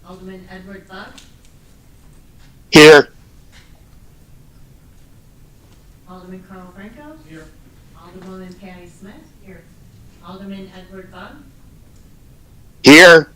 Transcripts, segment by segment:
Alderman Edward Bug, Here. Alderman Carl Franco, Here. Alderwoman Patty Smith. Here. Alderman Edward Bug, Here.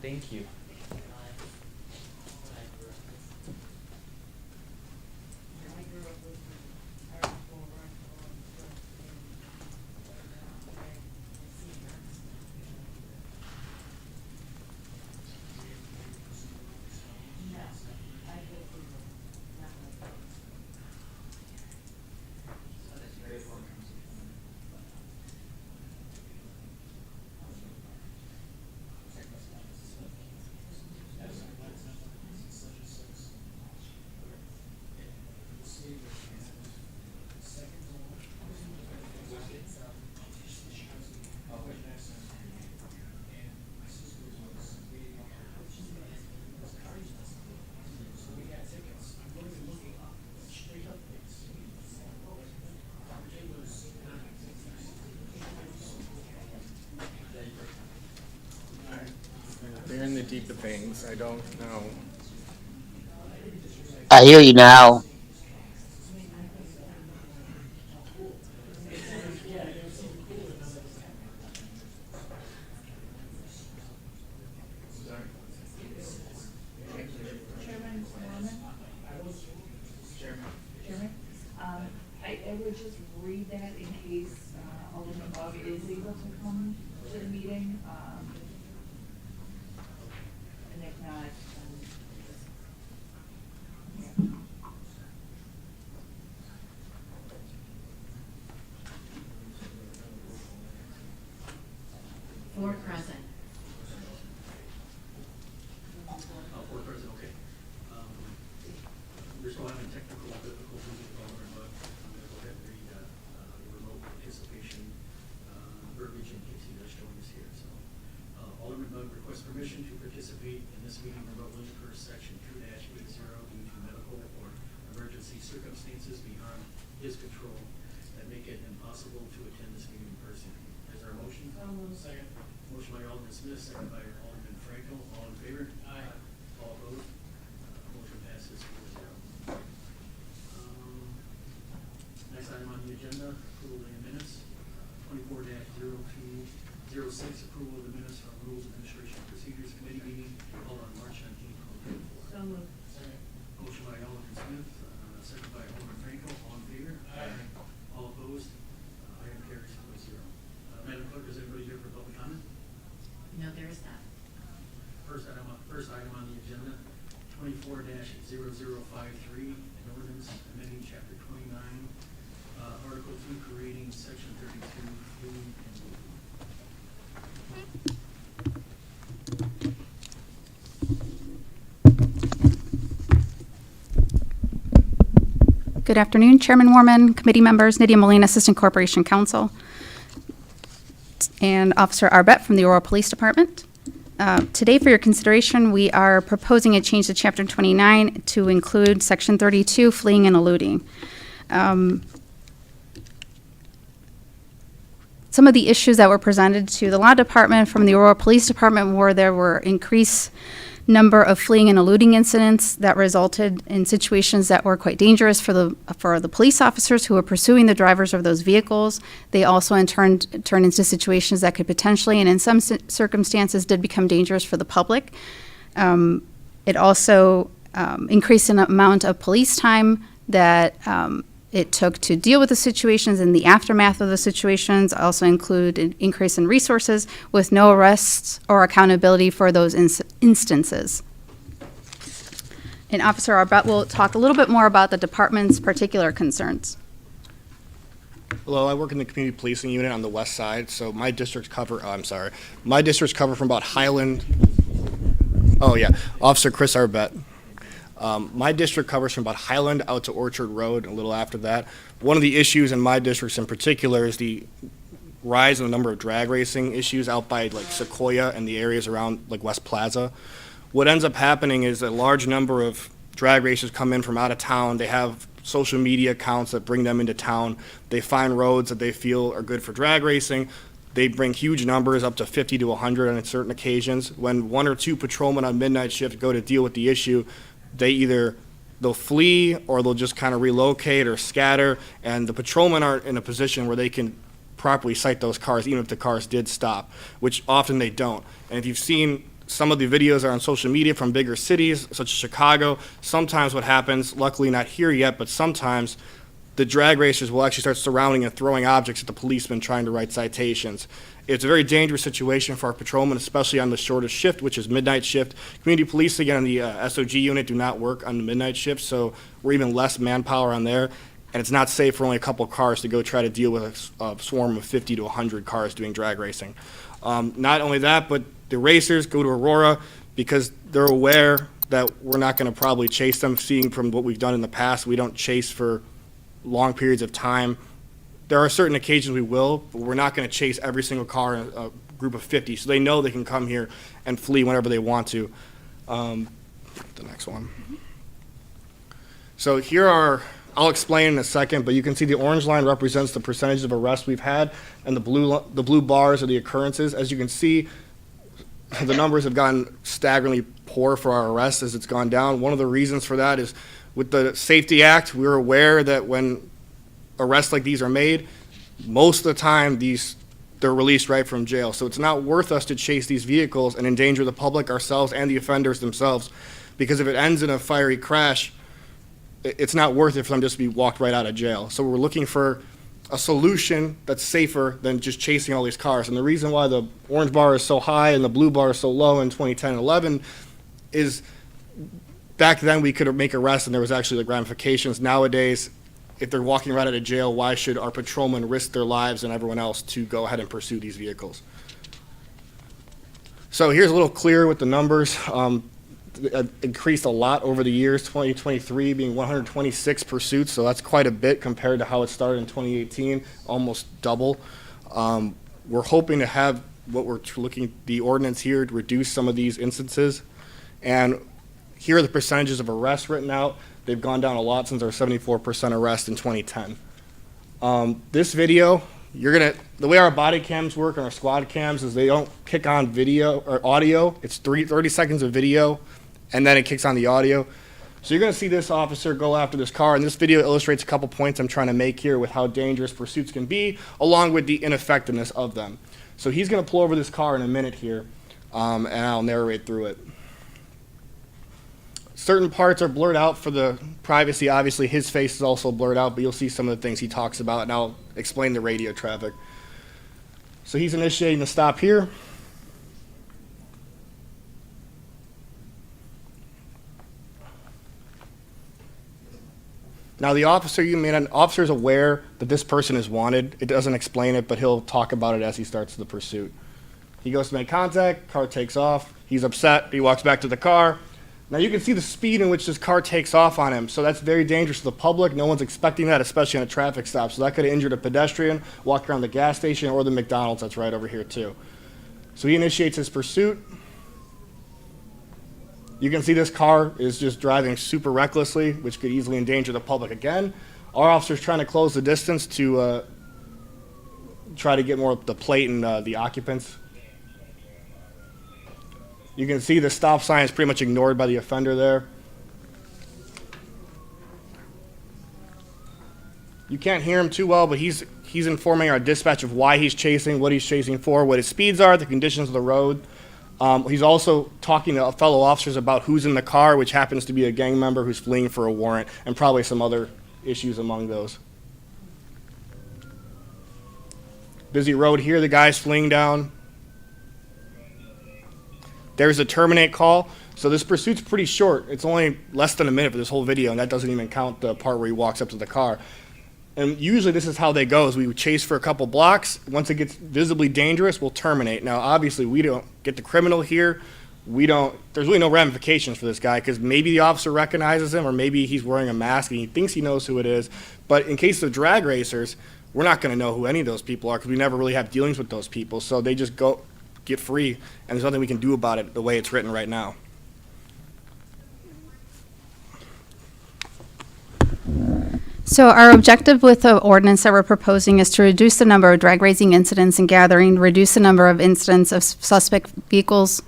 Thank you. They're in the deep of things. I don't know. I hear you now. Chairman Norman? Chairman, I would just read that in case Alderman Bug is able to come to the meeting. And if not, yeah. Four present. Board President, okay. We're still having technical difficulties with Alderman, but I'm gonna go ahead and read the remote participation verbiage in case he does join us here. So, Alderman Bug requests permission to participate in this meeting remotely per section 2-80 due to medical or emergency circumstances beyond his control that make it impossible to attend this meeting in person. Is there a motion? Second. Motion by Alderman Smith, second by Alderman Franco. All in favor? Aye. All opposed? Motion passes 4-0. Next item on the agenda, approval of the minutes. 24-0206, approval of the minutes from Rules Administration Procedures Committee meeting held on March 19, 2024. So moved. Motion by Alderman Smith, second by Alderman Franco. All in favor? Aye. All opposed? Item carries 4-0. Madam Clerk, is everybody here for public comment? No, there is not. First item on the agenda, 24-0053, an ordinance amending chapter 29, article 2, creating section 32, fleeing and Good afternoon, Chairman Warman, committee members, Nydia Molina, Assistant Corporation Counsel, and Officer Arbett from the Aurora Police Department. Today, for your consideration, we are proposing a change to Chapter 29 to include Section 32, fleeing and eluding. Some of the issues that were presented to the Law Department from the Aurora Police Department were there were increased number of fleeing and eluding incidents that resulted in situations that were quite dangerous for the police officers who were pursuing the drivers of those vehicles. They also in turn turned into situations that could potentially, and in some circumstances, did become dangerous for the public. It also increased the amount of police time that it took to deal with the situations and the aftermath of the situations. Also include an increase in resources with no arrests or accountability for those instances. And Officer Arbett will talk a little bit more about the department's particular concerns. Hello, I work in the community policing unit on the west side, so my districts cover, my districts cover from about Highland, Officer Chris Arbett. My district covers from about Highland out to Orchard Road, and a little after that. One of the issues in my districts in particular is the rise in the number of drag racing issues out by like Sequoia and the areas around like West Plaza. What ends up happening is a large number of drag racers come in from out of town. They have social media accounts that bring them into town. They find roads that they feel are good for drag racing. They bring huge numbers, up to 50 to 100 on certain occasions. When one or two patrolmen on midnight shift go to deal with the issue, they'll flee or they'll just kind of relocate or scatter, and the patrolmen aren't in a position where they can properly cite those cars, even if the cars did stop, which often they don't. And if you've seen some of the videos are on social media from bigger cities, such as Chicago. Sometimes what happens, luckily not here yet, but sometimes the drag racers will actually start surrounding and throwing objects at the policemen trying to write citations. It's a very dangerous situation for our patrolmen, especially on the shortest shift, which is midnight shift. Community policing and the SOG unit do not work on the midnight shift, so we're even less manpower on there. And it's not safe for only a couple of cars to go try to deal with a swarm of 50 to 100 cars doing drag racing. Not only that, but the racers go to Aurora because they're aware that we're not going to probably chase them. Seeing from what we've done in the past, we don't chase for long periods of time. There are certain occasions we will, but we're not going to chase every single car in a group of 50. So they know they can come here and flee whenever they want to. The next one. So here are, I'll explain in a second, but you can see the orange line represents the percentage of arrests we've had, and the blue bars are the occurrences. As you can see, the numbers have gotten staggeringly poor for our arrests as it's gone down. One of the reasons for that is with the Safety Act, we're aware that when arrests like these are made, most of the time they're released right from jail. So it's not worth us to chase these vehicles and endanger the public, ourselves, and the offenders themselves, because if it ends in a fiery crash, it's not worth it for them just to be walked right out of jail. So we're looking for a solution that's safer than just chasing all these cars. And the reason why the orange bar is so high and the blue bar is so low in 2010 and 11 is back then we could make arrests and there was actually like ramifications. Nowadays, if they're walking right out of jail, why should our patrolmen risk their lives and everyone else to go ahead and pursue these vehicles? So here's a little clearer with the numbers. Increased a lot over the years, 2023 being 126 pursuits, so that's quite a bit compared to how it started in 2018, almost double. We're hoping to have what we're looking, the ordinance here, to reduce some of these instances. And here are the percentages of arrests written out. They've gone down a lot since our 74% arrest in 2010. This video, the way our body cams work and our squad cams is they don't kick on video or audio. It's 30 seconds of video, and then it kicks on the audio. So you're going to see this officer go after this car, and this video illustrates a couple points I'm trying to make here with how dangerous pursuits can be, along with the ineffectiveness of them. So he's going to pull over this car in a minute here, and I'll narrate through it. Certain parts are blurred out for the privacy. Obviously, his face is also blurred out, but you'll see some of the things he talks about, and I'll explain the radio traffic. So he's initiating the stop here. Now, the officer, an officer is aware that this person is wanted. It doesn't explain it, but he'll talk about it as he starts the pursuit. He goes to make contact, car takes off. He's upset, he walks back to the car. Now you can see the speed in which this car takes off on him, so that's very dangerous to the public. No one's expecting that, especially on a traffic stop. So that could have injured a pedestrian, walked around the gas station, or the McDonald's that's right over here too. So he initiates his pursuit. You can see this car is just driving super recklessly, which could easily endanger the public again. Our officer's trying to close the distance to try to get more of the plate and the occupants. You can see the stop sign is pretty much ignored by the offender there. You can't hear him too well, but he's informing our dispatch of why he's chasing, what he's chasing for, what his speeds are, the conditions of the road. He's also talking to fellow officers about who's in the car, which happens to be a gang member who's fleeing for a warrant, and probably some other issues among those. Busy road here, the guy's fleeing down. There's a terminate call. So this pursuit's pretty short. It's only less than a minute for this whole video, and that doesn't even count the part where he walks up to the car. And usually this is how they go, is we chase for a couple blocks. Once it gets visibly dangerous, we'll terminate. Now, obviously, we don't get the criminal here. There's really no ramifications for this guy, because maybe the officer recognizes him, or maybe he's wearing a mask and he thinks he knows who it is. But in case of drag racers, we're not going to know who any of those people are, because we never really have dealings with those people. So they just get free, and there's nothing we can do about it the way it's written right now. So our objective with the ordinance that we're proposing is to reduce the number of drag racing incidents and gathering, reduce the number of incidents of suspect vehicles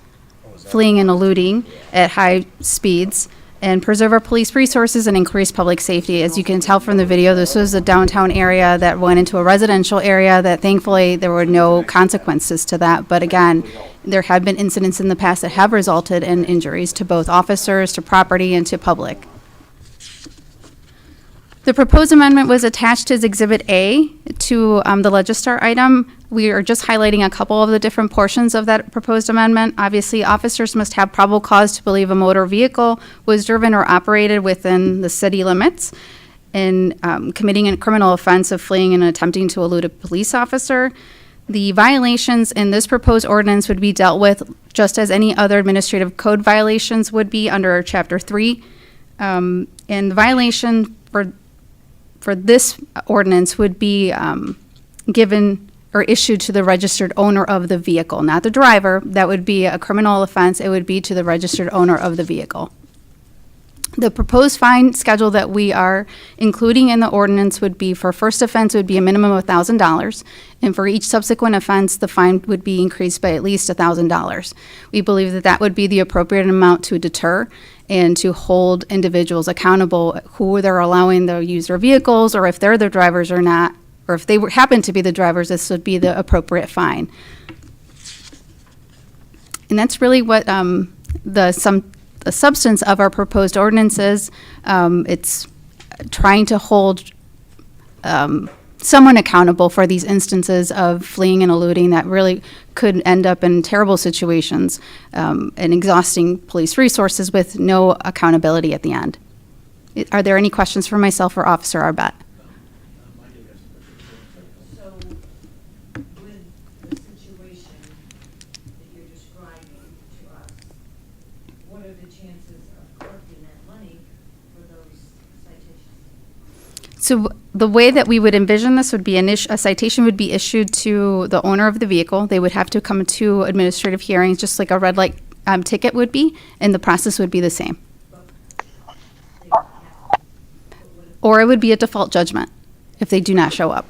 fleeing and eluding at high speeds, and preserve our police resources and increase public safety. As you can tell from the video, this was a downtown area that went into a residential area that thankfully there were no consequences to that. But again, there have been incidents in the past that have resulted in injuries to both officers, to property, and to public. The proposed amendment was attached as Exhibit A to the Legistar item. We are just highlighting a couple of the different portions of that proposed amendment. Obviously, officers must have probable cause to believe a motor vehicle was driven or operated within the city limits in committing a criminal offense of fleeing and attempting to elude a police officer. The violations in this proposed ordinance would be dealt with just as any other administrative code violations would be under Chapter 3. And the violation for this ordinance would be given or issued to the registered owner of the vehicle, not the driver. That would be a criminal offense. It would be to the registered owner of the vehicle. The proposed fine schedule that we are including in the ordinance would be, for first offense, would be a minimum of $1,000, and for each subsequent offense, the fine would be increased by at least $1,000. We believe that that would be the appropriate amount to deter and to hold individuals accountable who they're allowing to use their vehicles, or if they're the drivers or not, or if they happen to be the drivers, this would be the appropriate fine. And that's really what the substance of our proposed ordinance is. It's trying to hold someone accountable for these instances of fleeing and eluding that really could end up in terrible situations and exhausting police resources with no accountability at the end. Are there any questions for myself or Officer Arbette? So, with the situation that you're describing to us, what are the chances of collecting that money for those citations? So the way that we would envision this would be a citation would be issued to the owner of the vehicle. They would have to come to administrative hearings, just like a red light ticket would be, and the process would be the same. Or it would be a default judgment if they do not show up.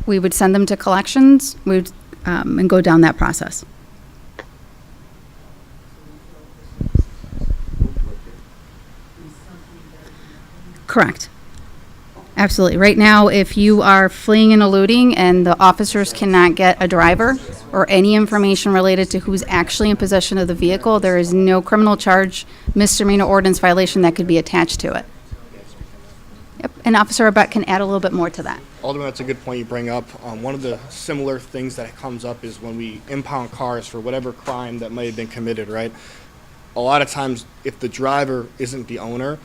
We would send them to collections, we would, and go down that process. Correct. Absolutely. Right now, if you are fleeing and eluding and the officers cannot get a driver or any information related to who's actually in possession of the vehicle, there is no criminal charge, misdemeanor ordinance violation that could be attached to it. Yep. And Officer Arbette can add a little bit more to that. Alderman, that's a good point you bring up. One of the similar things that comes up is when we impound cars for whatever crime that may have been committed, right? A lot of times, if the driver isn't the owner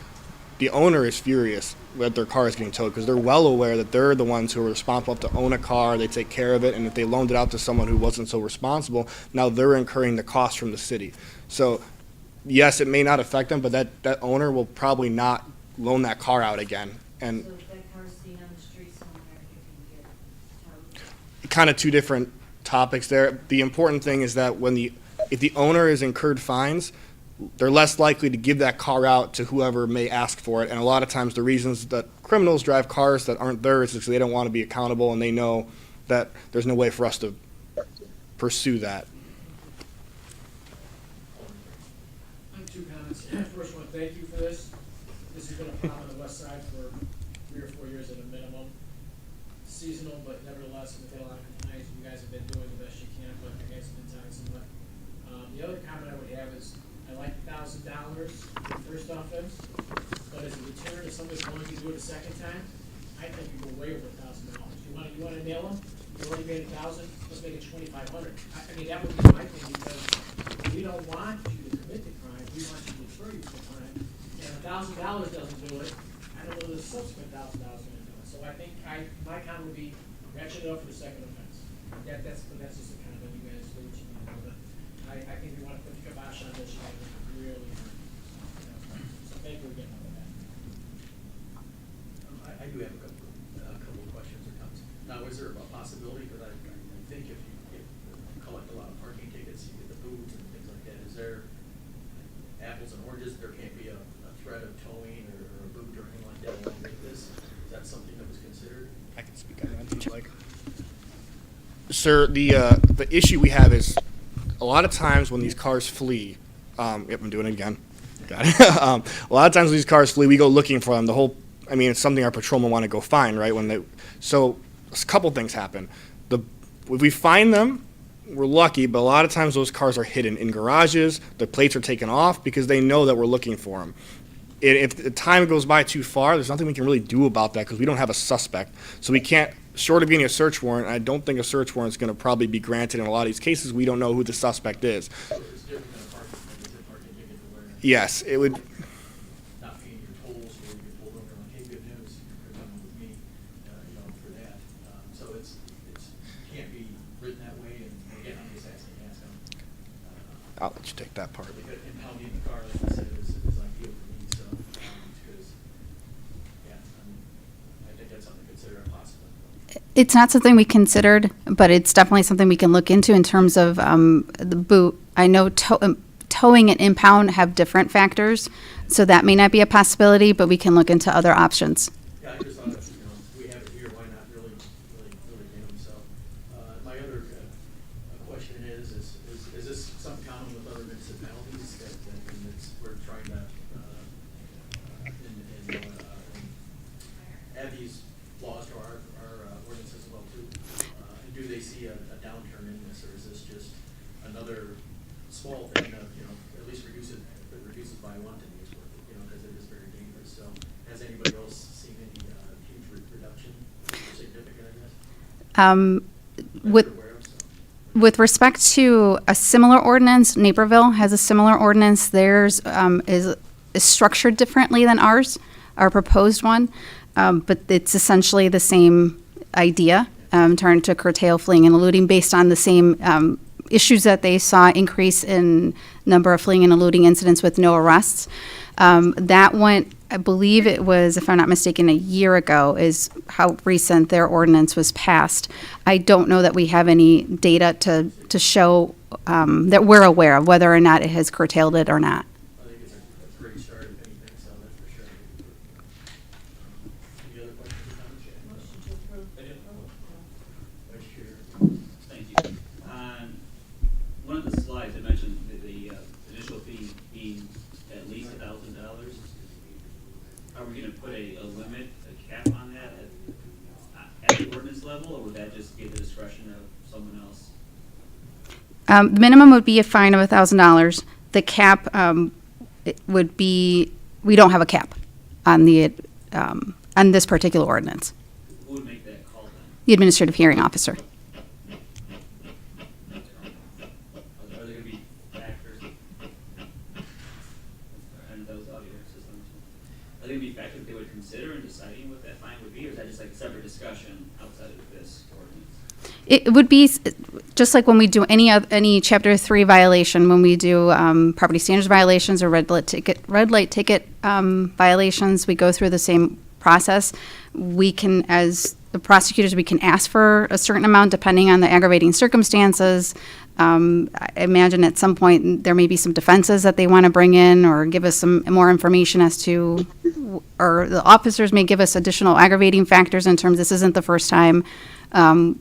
is furious that their car is getting towed because they're well aware that they're the ones who are responsible to own a car, they take care of it, and if they loaned it out to someone who wasn't so responsible, now they're incurring the cost from the city. So, yes, it may not affect them, but that owner will probably not loan that car out again. And So if that car's seen on the street somewhere, it can get towed. kind of two different topics there. The important thing is that if the owner has incurred fines, they're less likely to give that car out to whoever may ask for it. And a lot of times the reasons that criminals drive cars that aren't theirs is because they don't want to be accountable and they know that there's no way for us to pursue that. I have two comments. First one, thank you for this. This has been a problem on the west side for 3 or 4 years at a minimum. Seasonal, but nevertheless, we've had a lot of complaints. You guys have been doing the best you can, but I guess been time somewhat. The other comment I would have is, I like $1,000 for the first offense, but as a deterrent, if somebody's willing to do it a second time, I think you go way over $1,000. You want to nail them? You already made $1,000, let's make it $2,500. I mean, that would be my thing, because we don't want you to commit the crime, we want you to deter you from the crime. And $1,000 doesn't do it, I don't know the subsequent $1,000 gonna do it. So I think my comment would be ratchet it up for the second offense. That's just a comment, you guys do what you need to do, but I think we want to put the kibosh on this, you gotta make it really hard. So thank you again for that. I do have a couple of questions or comments. Now, is there a possibility, because I think if you collect a lot of parking tickets, you get the boots and things like that, is there apples and oranges, there can't be a threat of towing or a boot or anything like that along with this? Is that something that was considered? I can speak on that if you'd like. Sir, the issue we have is a lot of times when these cars flee, yep, I'm doing it again. Got it. A lot of times when these cars flee, we go looking for them. It's something our patrolmen want to go find, right? So a couple things happen. If we find them, we're lucky, but a lot of times those cars are hidden in garages. The plates are taken off because they know that we're looking for them. If the time goes by too far, there's nothing we can really do about that because we don't have a suspect. So we can't, short of getting a search warrant, I don't think a search warrant is going to probably be granted in a lot of these cases. We don't know who the suspect is. So it's different than a parking, like it's a parking ticket where Yes, it would. not paying your tolls, or you're pulled over, like, hey, good news, you're coming with me, for that. So it's, can't be written that way, and again, I'm just asking, I'll let you take that part. because impounding the car, like I said, is ideal for me, so, because, yeah, I think that's something to consider a possibility. It's not something we considered, but it's definitely something we can look into in terms of the boot. I know towing and impound have different factors, so that may not be a possibility, but we can look into other options. Yeah, I just thought, we have it here, why not really get them, so. My other question is this something common with other municipalities that we're trying to, add these laws to our ordinances as well too? And do they see a downturn in this, or is this just another small thing that, at least reduces by one to these work, because it is very dangerous, so. Has anybody else seen any huge reduction, or significant in this? That With you're aware of, so? With respect to a similar ordinance, Naperville has a similar ordinance. Theirs is structured differently than ours, our proposed one, but it's essentially the same idea, trying to curtail fleeing and eluding based on the same issues that they saw, increase in number of fleeing and eluding incidents with no arrests. That went, I believe it was, if I'm not mistaken, a year ago is how recent their ordinance was passed. I don't know that we have any data to show that we're aware of whether or not it has curtailed it or not. I think it's a great start, if anything, so that's for sure. Any other questions or comments? Motion to approve. Vice Chair. Thank you. On one of the slides, it mentioned the initial fee being at least $1,000. Are we gonna put a limit, a cap on that at the ordinance level, or would that just be at the discretion of someone else? The minimum would be a fine of $1,000. The cap it would be, we don't have a cap on this particular ordinance. Who would make that call then? The administrative hearing officer. Are there gonna be factors? And those audio systems, are there gonna be factors that they would consider in deciding what that fine would be, or is that just like separate discussion outside of this ordinance? It would be just like when we do any Chapter 3 violation, when we do property standards violations or red light ticket violations, we go through the same process. We can, as the prosecutors, we can ask for a certain amount depending on the aggravating circumstances. I imagine at some point there may be some defenses that they want to bring in or give us some more information as to, or the officers may give us additional aggravating factors in terms this isn't the first time.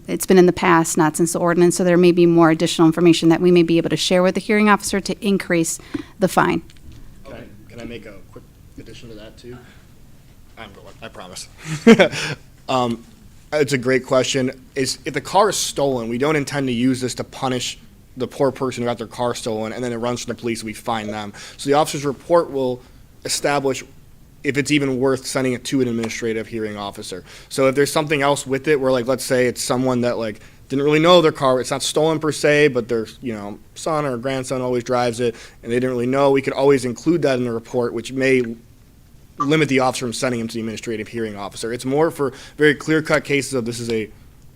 It's been in the past, not since the ordinance, so there may be more additional information that we may be able to share with the hearing officer to increase the fine. Can I make a quick addition to that too? I'm going, I promise. It's a great question. If the car is stolen, we don't intend to use this to punish the poor person who got their car stolen, and then it runs to the police and we find them. So the officer's report will establish if it's even worth sending it to an administrative hearing officer. So if there's something else with it, where like, let's say it's someone that like didn't really know their car, it's not stolen per se, but their son or grandson always drives it, and they didn't really know, we could always include that in the report, which may limit the officer from sending him to the administrative hearing officer. It's more for very clear-cut cases of this is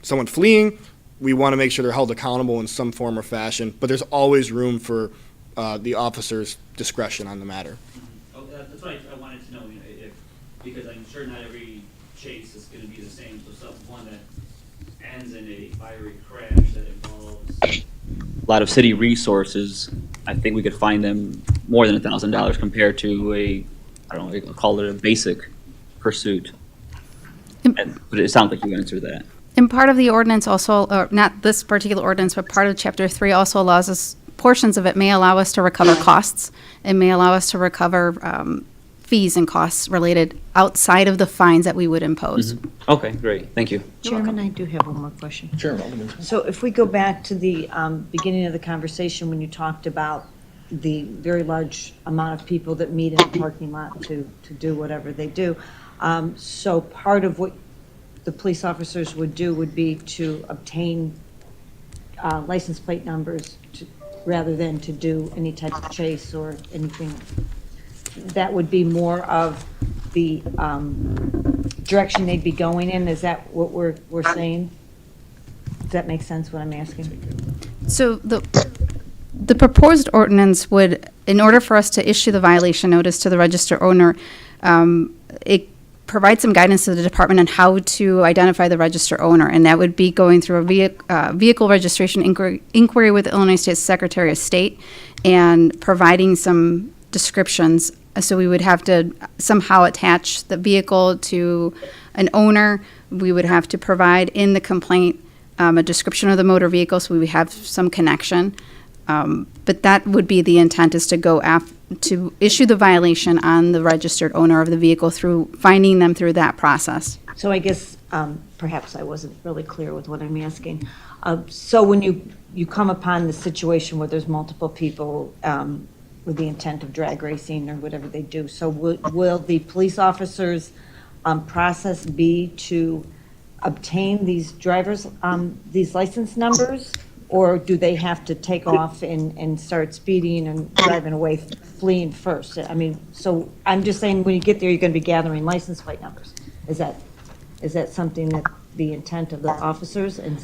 someone fleeing. We want to make sure they're held accountable in some form or fashion, but there's always room for the officer's discretion on the matter. Oh, that's what I wanted to know, because I'm sure not every chase is going to be the same. So one that ends in a fiery crash that involves a lot of city resources, I think we could find them more than $1,000 compared to I don't know, call it a basic pursuit. But it sounds like you answered that. And part of the ordinance also, not this particular ordinance, but part of Chapter 3 also allows us portions of it may allow us to recover costs. It may allow us to recover fees and costs related outside of the fines that we would impose. Okay, great, thank you. Chairman, I do have one more question. Sure, Alderman. So if we go back to the beginning of the conversation when you talked about the very large amount of people that meet in the parking lot to do whatever they do, so part of what the police officers would do would be to obtain license plate numbers rather than to do any type of chase or anything. That would be more of the direction they'd be going in. Is that what we're saying? Does that make sense, what I'm asking? So the proposed ordinance would, in order for us to issue the violation notice to the register owner, it provides some guidance to the department on how to identify the register owner, and that would be going through a vehicle registration inquiry with the Illinois State Secretary of State and providing some descriptions. So we would have to somehow attach the vehicle to an owner. We would have to provide in the complaint a description of the motor vehicle, so we would have some connection. But that would be the intent, is to go to issue the violation on the registered owner of the vehicle through finding them through that process. So I guess perhaps I wasn't really clear with what I'm asking. So when you come upon the situation where there's multiple people with the intent of drag racing or whatever they do, so will the police officers' process be to obtain these drivers, these license numbers? Or do they have to take off and start speeding and driving away, fleeing first? I mean, so I'm just saying, when you get there, you're going to be gathering license plate numbers. Is that something that the intent of the officers? And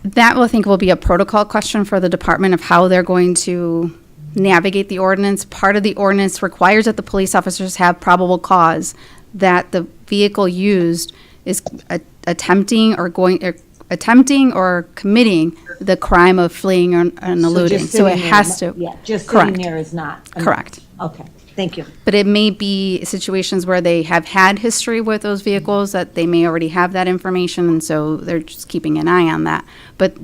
That I think will be a protocol question for the department of how they're going to navigate the ordinance. Part of the ordinance requires that the police officers have probable cause that the vehicle used is attempting or committing the crime of fleeing and eluding. So it has to. Yeah, just correct. sitting there is not. Correct. Okay, thank you. But it may be situations where they have had history with those vehicles, that they may already have that information, and so they're just keeping an eye on that. But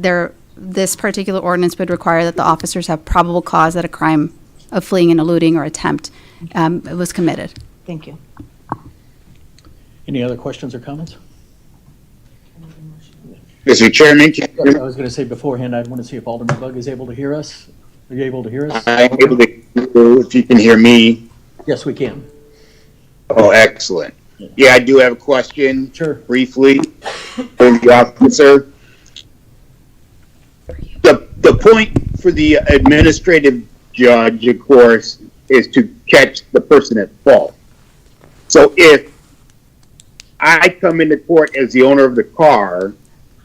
this particular ordinance would require that the officers have probable cause that a crime of fleeing and eluding or attempt was committed. Thank you. Any other questions or comments? Mr. Chairman, I was going to say beforehand, I'd want to see if Alderman Bug is able to hear us. Are you able to hear us? I'm able to, if you can hear me. Yes, we can. Oh, excellent. Yeah, I do have a question. Sure. Briefly, for the officer. The point for the administrative judge, of course, is to catch the person at fault. So if I come into court as the owner of the car,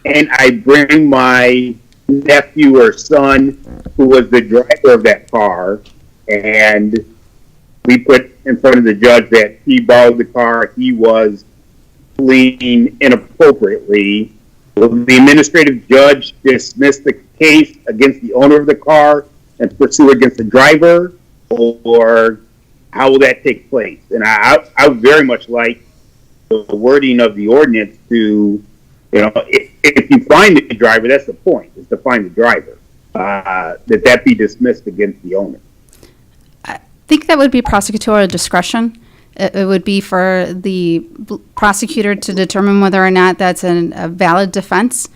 and I bring my nephew or son, who was the driver of that car, and we put in front of the judge that he borrowed the car, he was fleeing inappropriately, will the administrative judge dismiss the case against the owner of the car and pursue against the driver, or how will that take place? And I would very much like the wording of the ordinance to, if you find the driver, that's the point, is to find the driver, that be dismissed against the owner. I think that would be prosecutorial discretion. It would be for the prosecutor to determine whether or not that's a valid defense.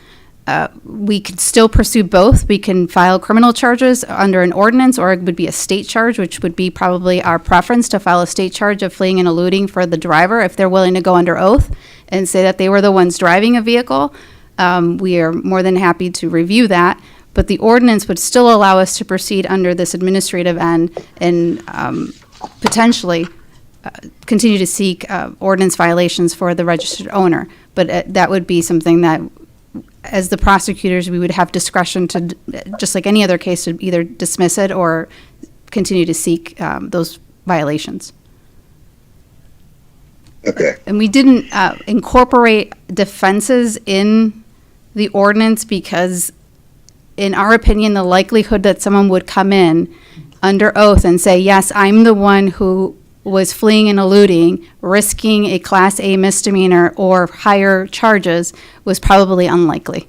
We could still pursue both. We can file criminal charges under an ordinance, or it would be a state charge, which would be probably our preference, to file a state charge of fleeing and eluding for the driver if they're willing to go under oath and say that they were the ones driving a vehicle. We are more than happy to review that, but the ordinance would still allow us to proceed under this administrative end and potentially continue to seek ordinance violations for the registered owner. But that would be something that, as the prosecutors, we would have discretion to, just like any other case, to either dismiss it or continue to seek those violations. Okay. And we didn't incorporate defenses in the ordinance because, in our opinion, the likelihood that someone would come in under oath and say, yes, I'm the one who was fleeing and eluding, risking a Class A misdemeanor or higher charges, was probably unlikely.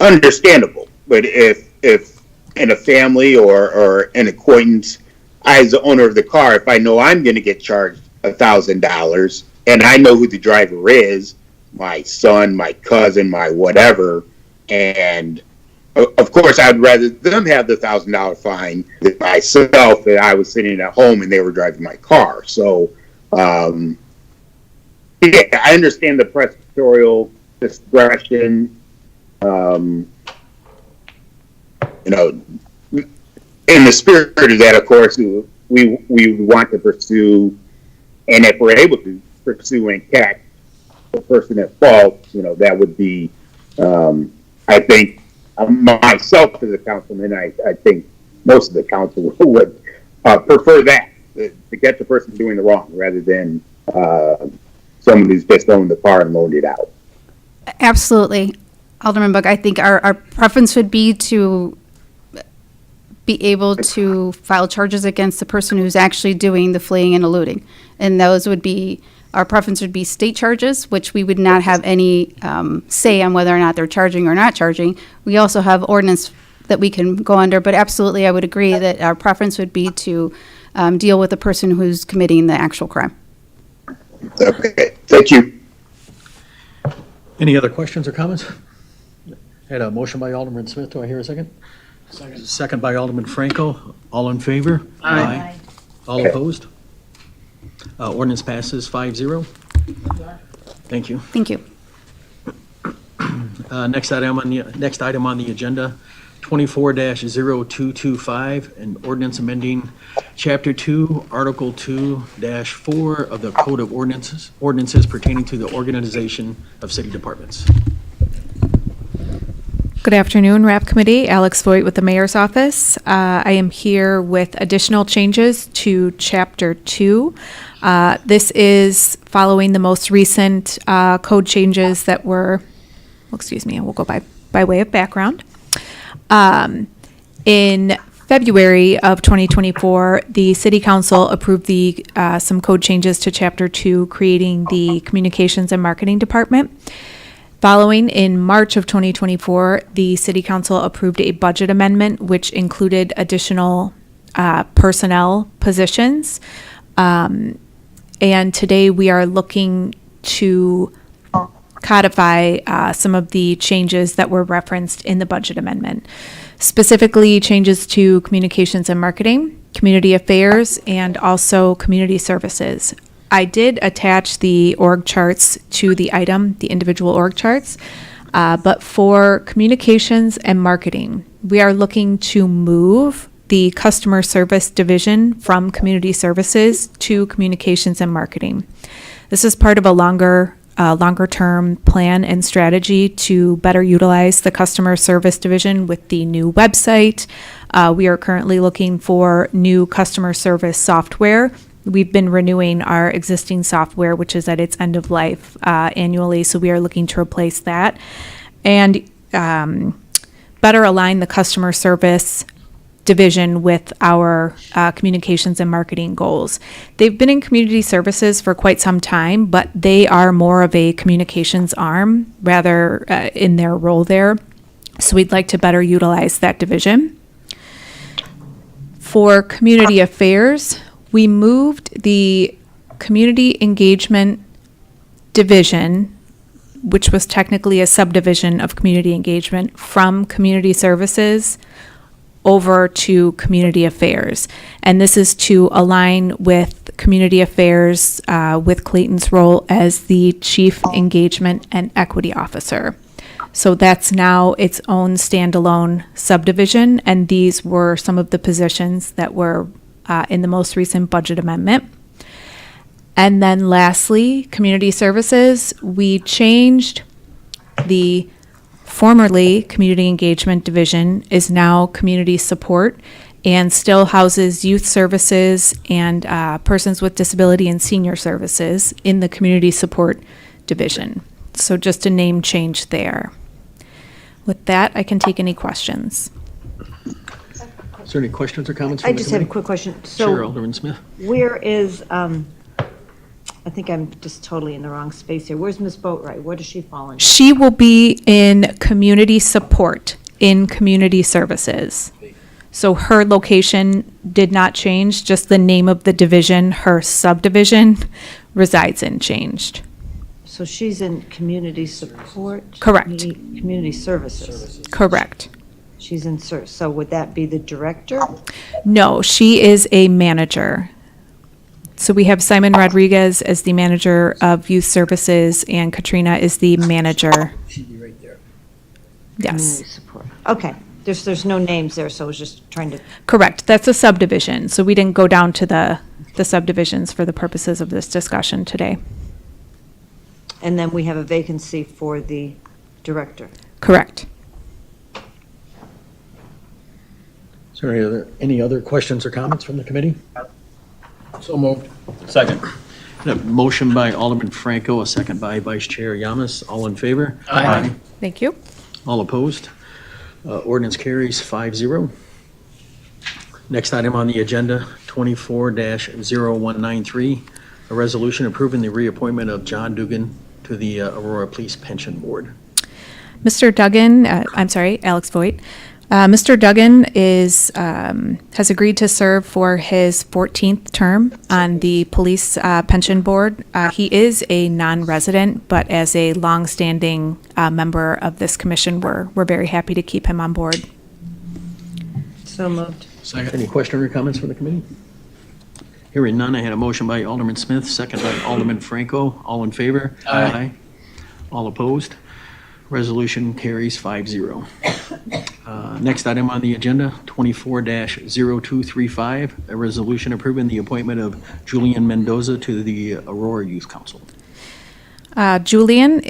Understandable, but if if in a family or an acquaintance, I, as the owner of the car, if I know I'm going to get charged $1,000 and I know who the driver is, my son, my cousin, my whatever, and of course, I'd rather them have the $1,000 fine than myself that I was sitting at home and they were driving my car. So, yeah, I understand the prosecutorial discretion. You know, in the spirit of that, of course, we want to pursue, and if we're able to pursue and catch the person at fault, you know, that would be, I think, myself as a councilman, I think most of the council would prefer that, to get the person doing the wrong rather than someone who's just owned the car and loaned it out. Absolutely. Alderman Bug, I think our preference would be to be able to file charges against the person who's actually doing the fleeing and eluding. And those would be, our preference would be state charges, which we would not have any say on whether or not they're charging or not charging. We also have ordinance that we can go under, but absolutely I would agree that our preference would be to deal with the person who's committing the actual crime. Okay, thank you. Any other questions or comments? Had a motion by Alderman Smith. Do I hear a second? Second. Second by Alderman Franco. All in favor? Aye. All opposed? Ordinance passes 5-0. Thank you. Thank you. Next item on the agenda, 24-0225, an ordinance amending Chapter 2, Article 2-4 of the Code of Ordinances pertaining to the organization of city departments. Good afternoon, RAP Committee. Alex Voigt with the Mayor's Office. I am here with additional changes to Chapter 2. This is following the most recent code changes that were, we'll go by way of background. In February of 2024, the City Council approved some code changes to Chapter 2, creating the Communications and Marketing Department. Following, in March of 2024, the City Council approved a budget amendment which included additional personnel positions. And today we are looking to codify some of the changes that were referenced in the budget amendment. Specifically, changes to communications and marketing, community affairs, and also community services. I did attach the org charts to the item, the individual org charts, but for communications and marketing, we are looking to move the customer service division from community services to communications and marketing. This is part of a longer-term plan and strategy to better utilize the customer service division with the new website. We are currently looking for new customer service software. We've been renewing our existing software, which is at its end of life annually, so we are looking to replace that and better align the customer service division with our communications and marketing goals. They've been in community services for quite some time, but they are more of a communications arm rather in their role there. So we'd like to better utilize that division. For community affairs, we moved the community engagement division, which was technically a subdivision of community engagement, from community services over to community affairs. And this is to align with community affairs with Clayton's role as the Chief Engagement and Equity Officer. So that's now its own standalone subdivision, and these were some of the positions that were in the most recent budget amendment. And then lastly, community services, we changed the formerly community engagement division is now community support and still houses youth services and persons with disability and senior services in the community support division. So just a name change there. With that, I can take any questions. Is there any questions or comments I from the just have a committee? quick question. Sure, So Alderman Smith. where is, I think I'm just totally in the wrong space here. Where's Ms. Boatwright? Where does she fall in? She will be in community support. in community services. So her location did not change, just the name of the division her subdivision resides in changed. So she's in community support? Correct. Community services. Correct. She's in, so would that be the director? No, she is a manager. So we have Simon Rodriguez as the manager of youth services, and Katrina is the manager. She'd be right there. Yes, Community support. Okay, there's no names there, so I was just trying to, correct. That's a subdivision. So we didn't go down to the subdivisions for the purposes of this discussion today. and then we have a vacancy for the director. Correct. Is there any other questions or comments from the committee? So moved. Second. A motion by Alderman Franco, a second by Vice Chair Yamas. All in favor? Aye. Thank you. All opposed? Ordinance carries 5-0. Next item on the agenda, 24-0193, a resolution approving the reappointment of John Dugan to the Aurora Police Pension Board. Mr. Duggan, Alex Voigt. Mr. Duggan has agreed to serve for his 14th term on the Police Pension Board. He is a non-resident, but as a longstanding member of this commission, we're very happy to keep him on board. So moved. Second. Any question or comments from the committee? Hearing none, I had a motion by Alderman Smith, second by Alderman Franco. All in favor? Aye. All opposed? Resolution carries 5-0. Next item on the agenda, 24-0235, a resolution approving the appointment of Julian Mendoza to the Aurora Youth Council. Julian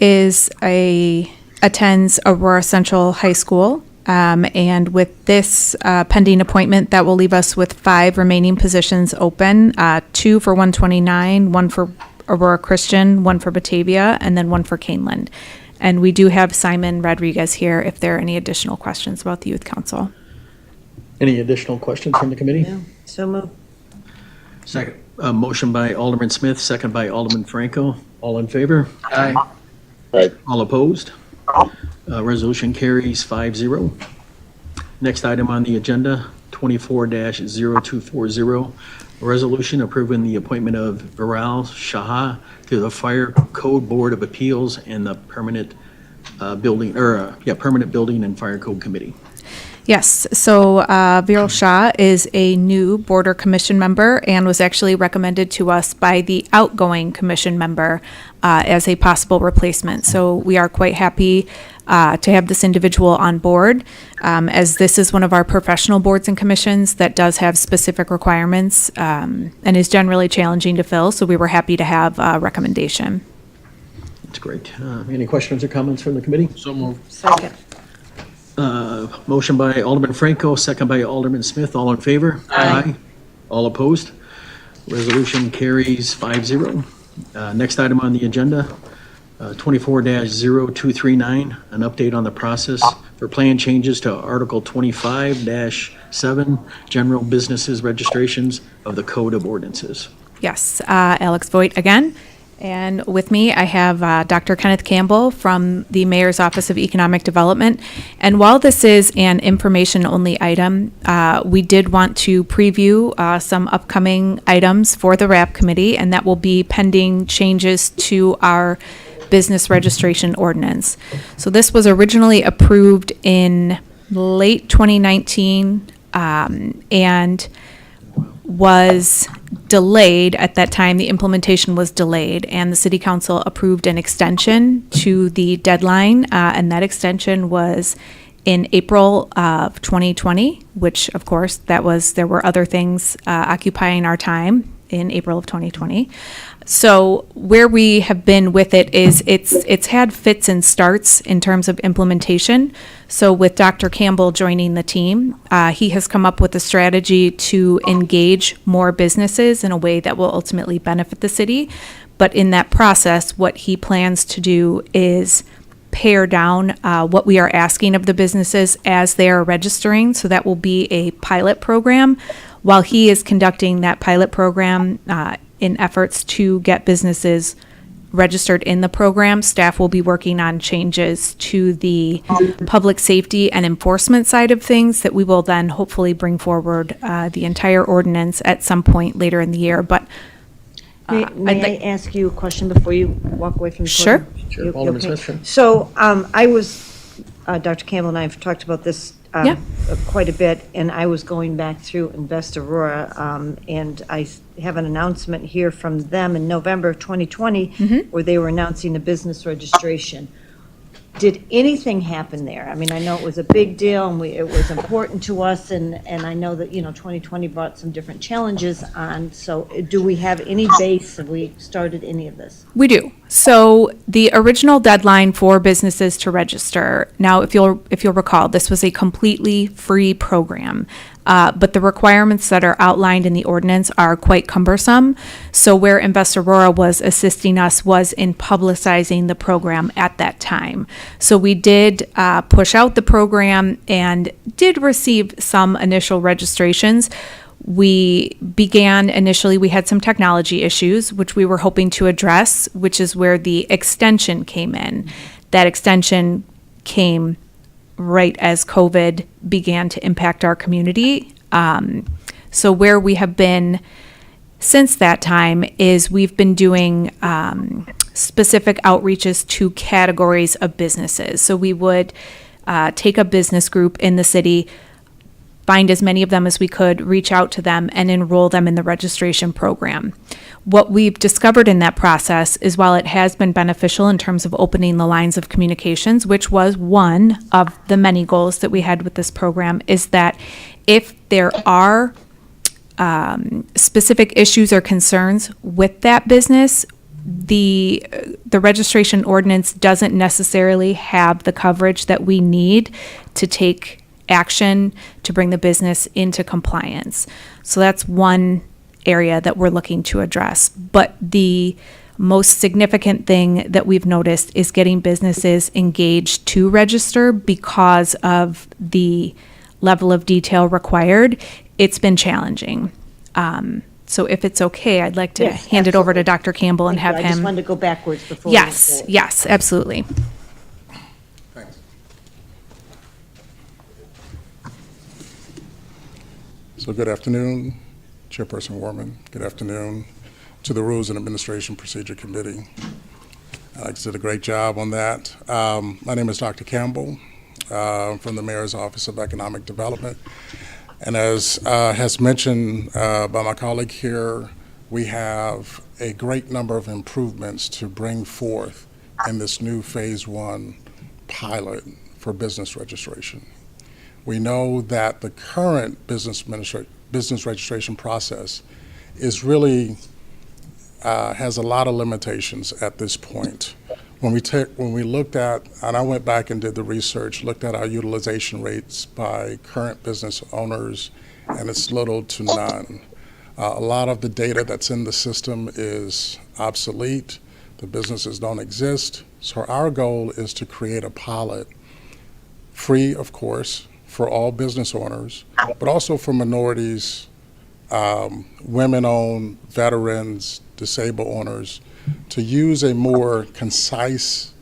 attends Aurora Central High School. And with this pending appointment, that will leave us with 5 remaining positions open, 2 for 129, 1 for Aurora Christian, 1 for Batavia, and then 1 for Caneland. And we do have Simon Rodriguez here if there are any additional questions about the Youth Council. Any additional questions from the committee? No. So moved. Second. Motion by Alderman Smith, second by Alderman Franco. All in favor? Aye. All opposed? Resolution carries 5-0. Next item on the agenda, 24-0240, a resolution approving the appointment of Viral Shah to the Fire Code Board of Appeals and the Permanent Building and Fire Code Committee. Yes, so Viral Shah is a new Border Commission member and was actually recommended to us by the outgoing commission member as a possible replacement. So we are quite happy to have this individual on board, as this is one of our professional boards and commissions that does have specific requirements and is generally challenging to fill, so we were happy to have a recommendation. That's great. Any questions or comments from the committee? So moved. Second. Motion by Alderman Franco, second by Alderman Smith. All in favor? Aye. All opposed? Resolution carries 5-0. Next item on the agenda, 24-0239, an update on the process for plan changes to Article 25-7, General Businesses Registrations of the Code of Ordinances. Yes, Alex Voigt again. And with me, I have Dr. Kenneth Campbell from the Mayor's Office of Economic Development. And while this is an information-only item, we did want to preview some upcoming items for the RAP Committee, and that will be pending changes to our business registration ordinance. So this was originally approved in late 2019 and was delayed. At that time, the implementation was delayed, and the City Council approved an extension to the deadline, and that extension was in April of 2020, which, of course, there were other things occupying our time in April of 2020. So where we have been with it is it's had fits and starts in terms of implementation. So with Dr. Campbell joining the team, he has come up with a strategy to engage more businesses in a way that will ultimately benefit the city. But in that process, what he plans to do is pare down what we are asking of the businesses as they are registering. So that will be a pilot program. While he is conducting that pilot program in efforts to get businesses registered in the program, staff will be working on changes to the public safety and enforcement side of things that we will then hopefully bring forward the entire ordinance at some point later in the year. But May I ask you a question before you walk away from the Sure. podium? Sure, You- Alderman okay. Smith. So I was, Dr. Campbell and I have talked about this Yeah. quite a bit, and I was going back through Invest Aurora, and I have an announcement here from them in November of 2020, where they were announcing the business registration. Did anything happen there? I mean, I know it was a big deal, and it was important to us, and I know that, 2020 brought some different challenges on, so do we have any base, have we started any of this? we do. So the original deadline for businesses to register, now if you'll recall, this was a completely free program. But the requirements that are outlined in the ordinance are quite cumbersome. So where Invest Aurora was assisting us was in publicizing the program at that time. So we did push out the program and did receive some initial registrations. We began initially, we had some technology issues, which we were hoping to address, which is where the extension came in. That extension came right as COVID began to impact our community. So where we have been since that time is we've been doing specific outreaches to categories of businesses. So we would take a business group in the city, find as many of them as we could, reach out to them, and enroll them in the registration program. What we've discovered in that process is while it has been beneficial in terms of opening the lines of communications, which was one of the many goals that we had with this program, is that if there are specific issues or concerns with that business, the registration ordinance doesn't necessarily have the coverage that we need to take action to bring the business into compliance. So that's one area that we're looking to address. But the most significant thing that we've noticed is getting businesses engaged to register because of the level of detail required. It's been challenging. So if it's okay, I'd like to Yes, hand it over to absolutely. Dr. Campbell and have I just him. wanted to go backwards before. we move Yes, forward. yes, absolutely. Thanks. So good afternoon, Chairperson Warman. Good afternoon to the Rules and Administration Procedure Committee. Alex did a great job on that. My name is Dr. Campbell from the Mayor's Office of Economic Development. And as has mentioned by my colleague here, we have a great number of improvements to bring forth in this new Phase 1 pilot for business registration. We know that the current business registration process is really has a lot of limitations at this point. When we looked at, and I went back and did the research, looked at our utilization rates by current business owners, and it's little to none. A lot of the data that's in the system is obsolete. The businesses don't exist. So our goal is to create a pilot, free, of course, for all business owners, but also for minorities, women-owned, veterans, disabled owners, to use a more concise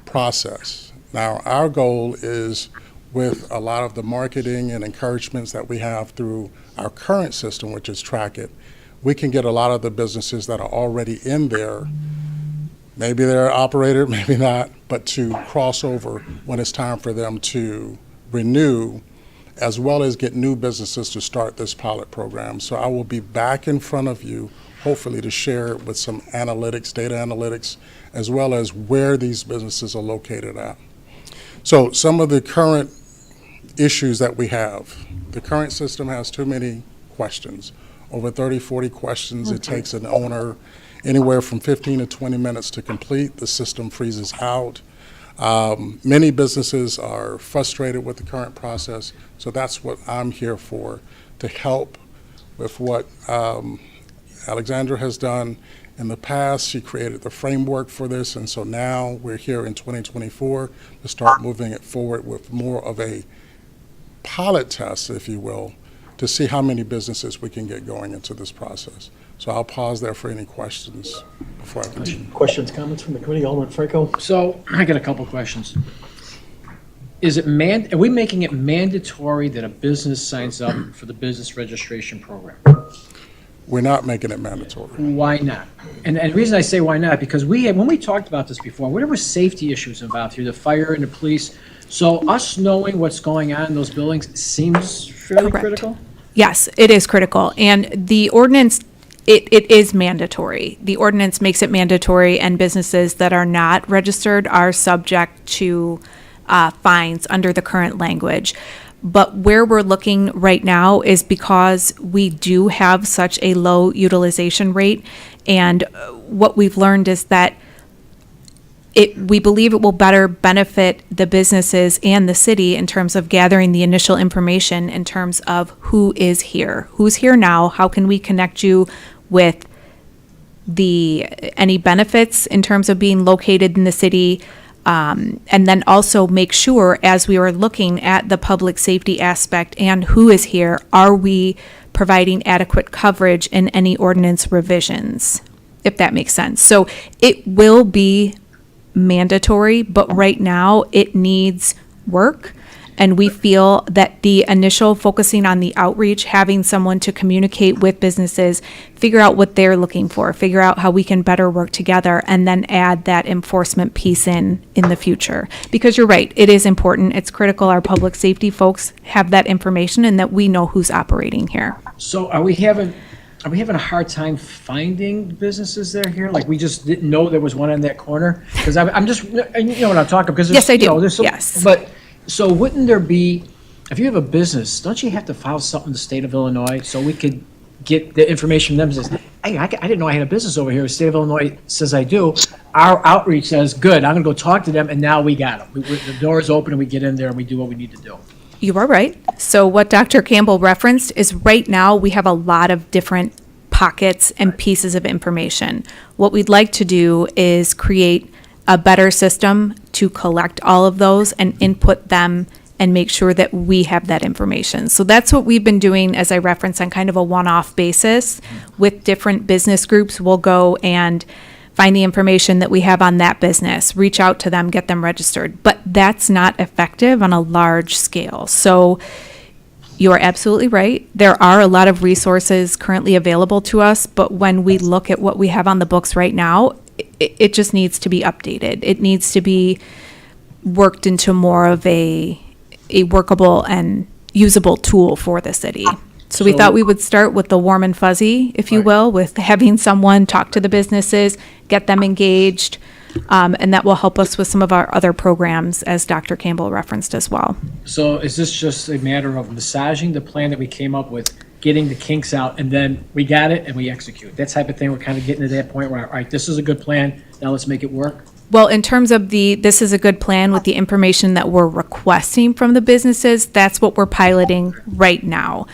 process. Now, our goal is with a lot of the marketing and encouragements that we have through our current system, which is Track It, we can get a lot of the businesses that are already in there, maybe they're operated, maybe not, but to cross over when it's time for them to renew, as well as get new businesses to start this pilot program. So I will be back in front of you, hopefully to share with some analytics, data analytics, as well as where these businesses are located at. So some of the current issues that we have, the current system has too many questions, over 30, 40 questions. It takes an owner anywhere from 15 to 20 minutes to complete. The system freezes out. Many businesses are frustrated with the current process, so that's what I'm here for, to help with what Alexandra has done in the past. She created the framework for this, and so now we're here in 2024 to start moving it forward with more of a pilot test, if you will, to see how many businesses we can get going into this process. So I'll pause there for any questions before I continue. Questions, comments from the committee? Alderman Franco? So, I got a couple questions. Is it are we making it mandatory that a business signs up for the business registration program? We're not making it mandatory. Why not? And the reason I say why not, because when we talked about this before, there were safety issues involved here, the fire and the police. So us knowing what's going on in those buildings seems fairly Correct. critical? Yes, it is critical. And the ordinance, it is mandatory. The ordinance makes it mandatory, and businesses that are not registered are subject to fines under the current language. But where we're looking right now is because we do have such a low utilization rate, and what we've learned is that we believe it will better benefit the businesses and the city in terms of gathering the initial information in terms of who is here, who's here now, how can we connect you with any benefits in terms of being located in the city, and then also make sure, as we are looking at the public safety aspect and who is here, are we providing adequate coverage in any ordinance revisions, if that makes sense. So it will be mandatory, but right now it needs work. And we feel that the initial focusing on the outreach, having someone to communicate with businesses, figure out what they're looking for, figure out how we can better work together, and then add that enforcement piece in the future. Because you're right, it is important, it's critical our public safety folks have that information and that we know who's operating here. So are we having a hard time finding businesses that are here? Like, we just didn't know there was one in that corner? Because I'm just, you know what I'm talking, because Yes, I do. there's some, Yes. But, so wouldn't there be, if you have a business, don't you have to file something in the state of Illinois so we could get the information from them? Says, hey, I didn't know I had a business over here. The state of Illinois says I do. Our outreach says, good, I'm gonna go talk to them, and now we got them. The door is open and we get in there and we do what we need to do. You are right. So what Dr. Campbell referenced is right now we have a lot of different pockets and pieces of information. What we'd like to do is create a better system to collect all of those and input them and make sure that we have that information. So that's what we've been doing, as I referenced, on kind of a one-off basis with different business groups. We'll go and find the information that we have on that business, reach out to them, get them registered. But that's not effective on a large scale. So you are absolutely right. There are a lot of resources currently available to us, but when we look at what we have on the books right now, it just needs to be updated. It needs to be worked into more of a workable and usable tool for the city. So we So- thought we would start with the warm and fuzzy, if you Right. will, with having someone talk to the businesses, get them engaged, and that will help us with some of our other programs, as Dr. Campbell referenced as well. So is this just a matter of massaging the plan that we came up with, getting the kinks out, and then we got it and we execute? That type of thing, we're kind of getting to that point where, all right, this is a good plan, now let's make it work? Well, in terms of this is a good plan with the information that we're requesting from the businesses, that's what we're piloting right now.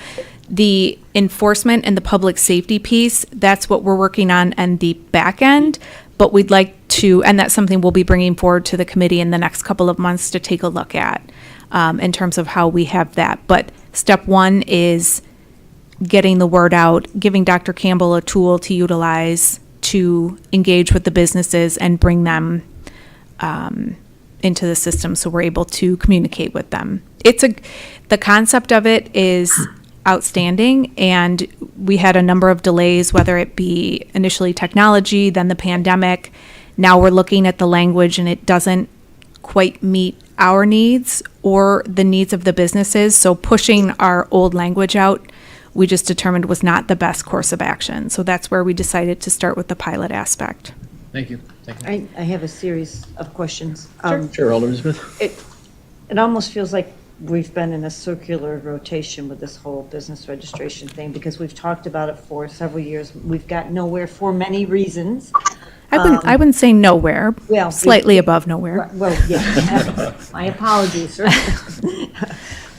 The enforcement and the public safety piece, that's what we're working on the back end, but we'd like to, and that's something we'll be bringing forward to the committee in the next couple of months to take a look at in terms of how we have that. But step one is getting the word out, giving Dr. Campbell a tool to utilize to engage with the businesses and bring them into the system so we're able to communicate with them. The concept of it is outstanding, and we had a number of delays, whether it be initially technology, then the pandemic. Now we're looking at the language and it doesn't quite meet our needs or the needs of the businesses. So pushing our old language out, we just determined was not the best course of action. So that's where we decided to start with the pilot aspect. Thank you. Thank you. I have a series of questions. Sure, Alderman Smith. It almost feels like we've been in a circular rotation with this whole business registration thing, because we've talked about it for several years. We've got nowhere for many reasons. I wouldn't say nowhere, Well, slightly above nowhere. Well, yeah, my apologies.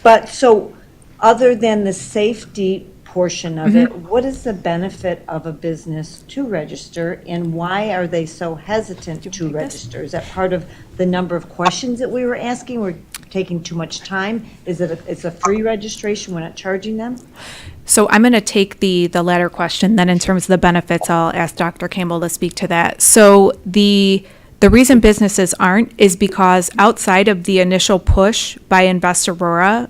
But so, other than the safety portion of it, what is the benefit of a business to register, and why are they so hesitant to register? Is that part of the number of questions that we were asking? We're taking too much time? Is it it's a free registration, we're not charging them? So I'm going to take the latter question. Then in terms of the benefits, I'll ask Dr. Campbell to speak to that. So the reason businesses aren't is because outside of the initial push by Invest Aurora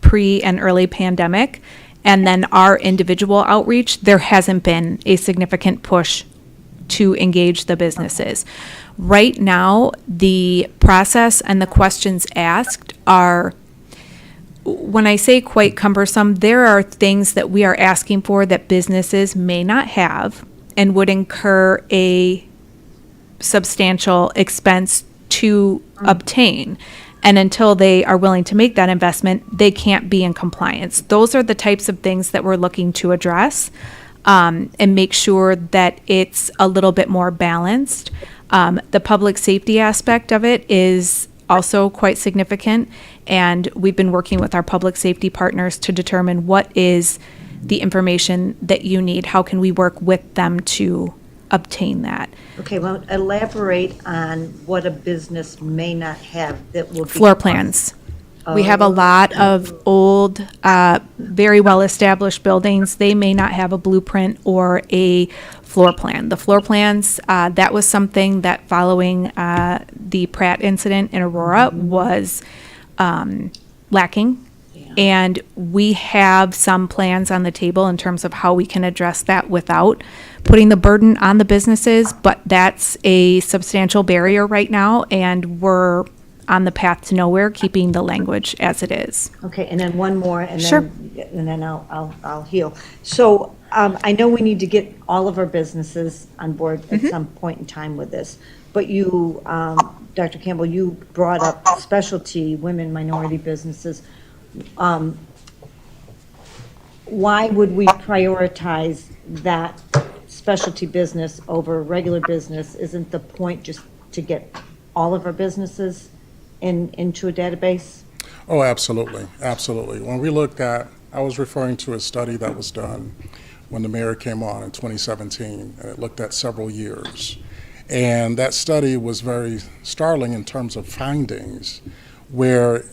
pre and early pandemic, and then our individual outreach, there hasn't been a significant push to engage the businesses. Right now, the process and the questions asked are, when I say quite cumbersome, there are things that we are asking for that businesses may not have and would incur a substantial expense to obtain. And until they are willing to make that investment, they can't be in compliance. Those are the types of things that we're looking to address and make sure that it's a little bit more balanced. The public safety aspect of it is also quite significant, and we've been working with our public safety partners to determine what is the information that you need. How can we work with them to obtain that? Okay, well, elaborate on what a business may not have that will be. Floor plans. We have a lot of old, very well-established buildings. They may not have a blueprint or a floor plan. The floor plans, that was something that following the Pratt incident in Aurora was lacking. And we have some plans on the table in terms of how we can address that without putting the burden on the businesses, but that's a substantial barrier right now, and we're on the path to nowhere, keeping the language as it is. Okay, and then one more, and Sure. then I'll heal. So I know we need to get all of our businesses on board at some point in time with this, but you, Dr. Campbell, you brought up specialty women minority businesses. Why would we prioritize that specialty business over regular business? Isn't the point just to get all of our businesses into a database? Oh, absolutely, absolutely. When we looked at, I was referring to a study that was done when the mayor came on in 2017, and it looked at several years. And that study was very startling in terms of findings, where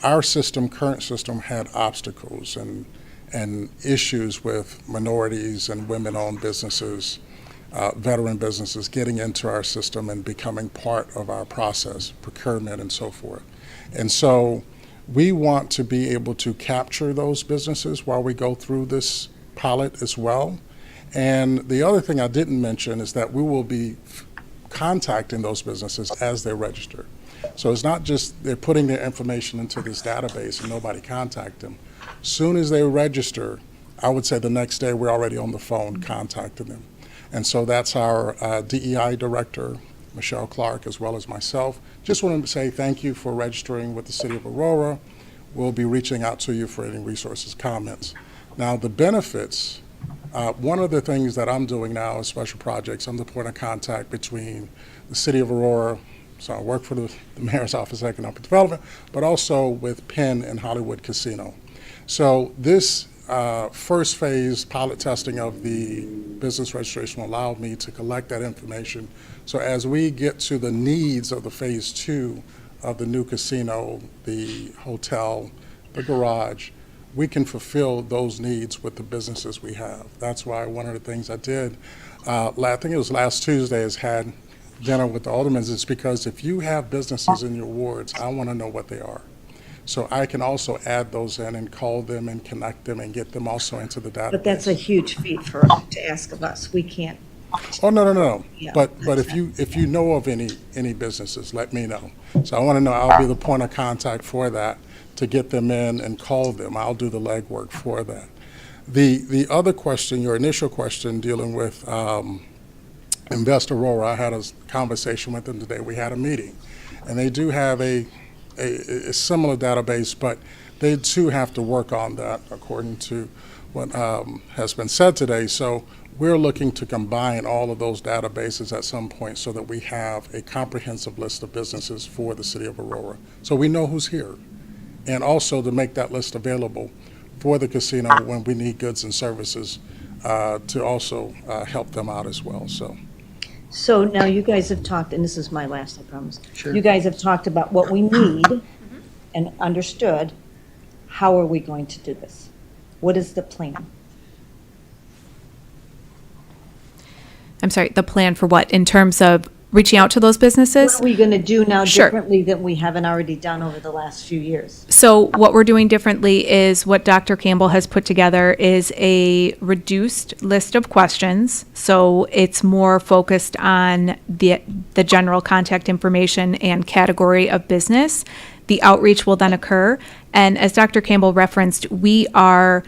our system, current system, had obstacles and issues with minorities and women-owned businesses, veteran businesses getting into our system and becoming part of our process, procurement and so forth. And so we want to be able to capture those businesses while we go through this pilot as well. And the other thing I didn't mention is that we will be contacting those businesses as they register. So it's not just they're putting their information into this database and nobody contact them. Soon as they register, I would say the next day we're already on the phone contacting them. And so that's our DEI director, Michelle Clark, as well as myself. Just wanted to say thank you for registering with the City of Aurora. We'll be reaching out to you for any resources, comments. Now, the benefits, one of the things that I'm doing now is special projects. I'm the point of contact between the City of Aurora, so I work for the Mayor's Office of Economic Development, but also with Penn and Hollywood Casino. So this first phase pilot testing of the business registration will allow me to collect that information. So as we get to the needs of the phase 2 of the new casino, the hotel, the garage, we can fulfill those needs with the businesses we have. That's why one of the things I did, I think it was last Tuesday, is had dinner with the aldermen. It's because if you have businesses in your wards, I want to know what they are. So I can also add those in and call them and connect them and get them also into the database. But that's a huge feat for to ask of us. We can't. Oh, no. Yeah, But if you know of any businesses, let me know. So I want to know, I'll be the point of contact for that to get them in and call them. I'll do the legwork for that. The other question, your initial question dealing with Invest Aurora, I had a conversation with them today. We had a meeting. And they do have a similar database, but they too have to work on that according to what has been said today. So we're looking to combine all of those databases at some point so that we have a comprehensive list of businesses for the City of Aurora. So we know who's here. And also to make that list available for the casino when we need goods and services to also help them out as well, so. So now you guys have talked, and this is my last, I promise. Sure. You guys have talked about what we need and understood. How are we going to do this? What is the plan? I'm sorry, the plan for what? In terms of reaching out to those businesses? What are we going to do now Sure. differently than we haven't already done over the last few years? So what we're doing differently is what Dr. Campbell has put together is a reduced list of questions. So it's more focused on the general contact information and category of business. The outreach will then occur. And as Dr. Campbell referenced, we are,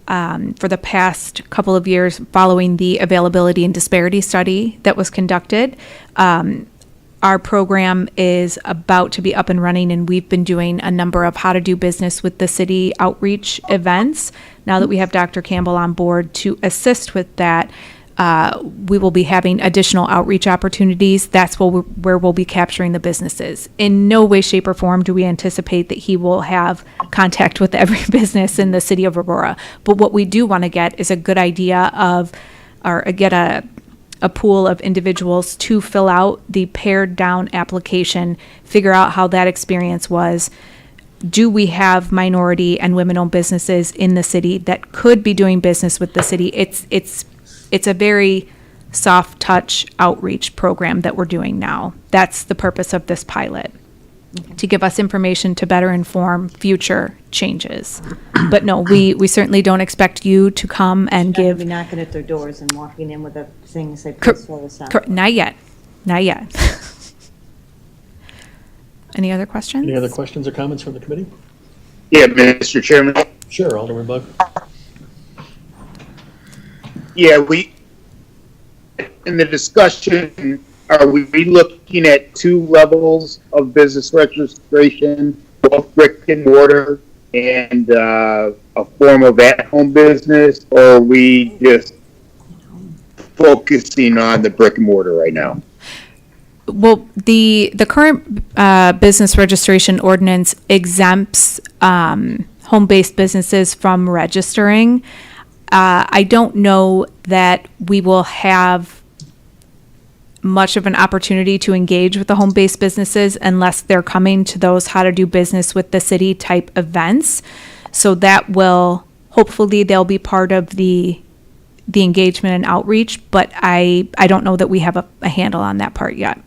for the past couple of years, following the availability and disparity study that was conducted. Our program is about to be up and running, and we've been doing a number of how to do business with the city outreach events. Now that we have Dr. Campbell on board to assist with that, we will be having additional outreach opportunities. That's where we'll be capturing the businesses. In no way, shape, or form do we anticipate that he will have contact with every business in the city of Aurora. But what we do want to get is a good idea of, or get a pool of individuals to fill out the pared down application, figure out how that experience was. Do we have minority and women-owned businesses in the city that could be doing business with the city? It's a very soft touch outreach program that we're doing now. That's the purpose of this pilot, to give us information to better inform future changes. But no, we certainly don't expect you to come and We're give. knocking at their doors and walking in with a thing and say, please fill this out. Not yet. Not yet. Any other questions? Any other questions or comments from the committee? Yeah, Mr. Chairman. Sure, Alderman Bug. Yeah, in the discussion, are we looking at two levels of business registration, both brick and mortar and a form of at-home business, or are we just focusing on the brick and mortar right now? Well, the current business registration ordinance exempts home-based businesses from registering. I don't know that we will have much of an opportunity to engage with the home-based businesses unless they're coming to those how to do business with the city type events. So that will, hopefully they'll be part of the engagement and outreach, but I don't know that we have a handle on that part yet.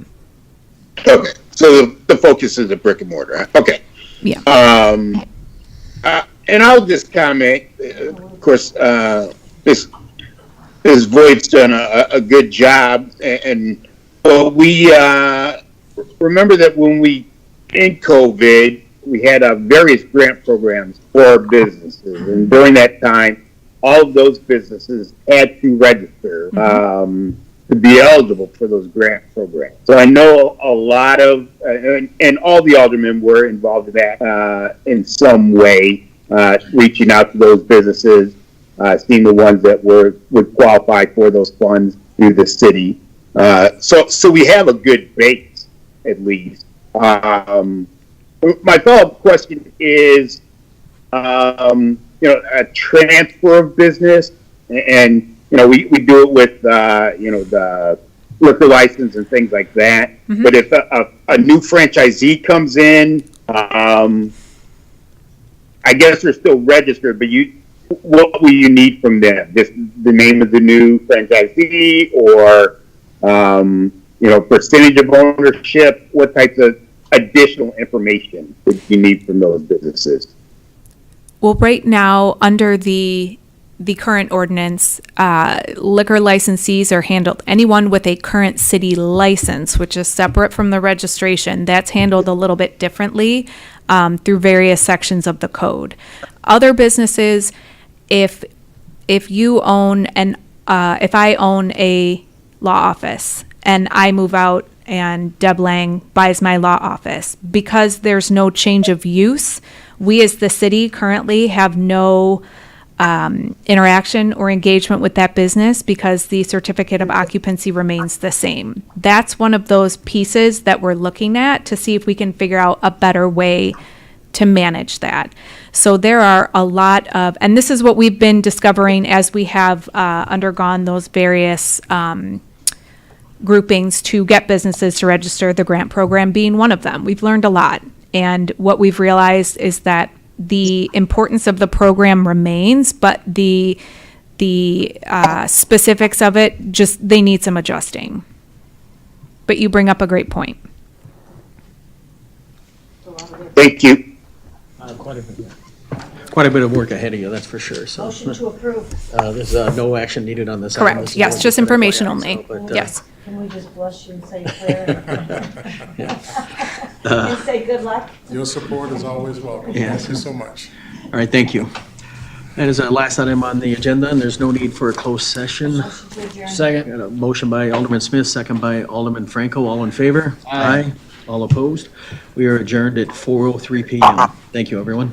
Okay, so the focus is the brick and mortar. Okay. Yeah. And I'll just comment, of course, this Voight's done a good job, and but we remember that when we, in COVID, we had various grant programs for businesses, and during that time, all of those businesses had to register to be eligible for those grant programs. So I know a lot of, and all the aldermen were involved in that in some way. Reaching out to those businesses, seeing the ones that would qualify for those funds through the city. So we have a good base, at least. My follow-up question is, a transfer of business, and we do it with the liquor license and things like that. Mm-hmm. But if a new franchisee comes in, I guess they're still registered, but what will you need from them? Just the name of the new franchisee, or percentage of ownership? What types of additional information would you need from those businesses? Well, right now, under the current ordinance, liquor licensees are handled. Anyone with a current city license, which is separate from the registration, that's handled a little bit differently through various sections of the code. Other businesses, if you own if I own a law office and I move out and Deb Lang buys my law office, because there's no change of use, we as the city currently have no interaction or engagement with that business because the certificate of occupancy remains the same. That's one of those pieces that we're looking at to see if we can figure out a better way to manage that. So there are a lot of, and this is what we've been discovering as we have undergone those various groupings to get businesses to register, the grant program being one of them. We've learned a lot. And what we've realized is that the importance of the program remains, but the specifics of it, just, they need some adjusting. But you bring up a great point. Thank you. Quite a bit of work ahead of you, that's for sure, so. Motion to approve. There's no action needed on this. item. This Correct, is yes, more just an information FYI, only, so, but, yes. Can we just bless you and say a prayer? And say good luck? Your support is always welcome. Yes. Thank you so much. All right, thank you. That is our last item on the agenda, and there's no need for a closed session. Motion to adjourn. Second. Got a motion by Alderman Smith, second by Alderman Franco. All in favor? Aye. All opposed? We are adjourned at 4:03 PM. Thank you, everyone.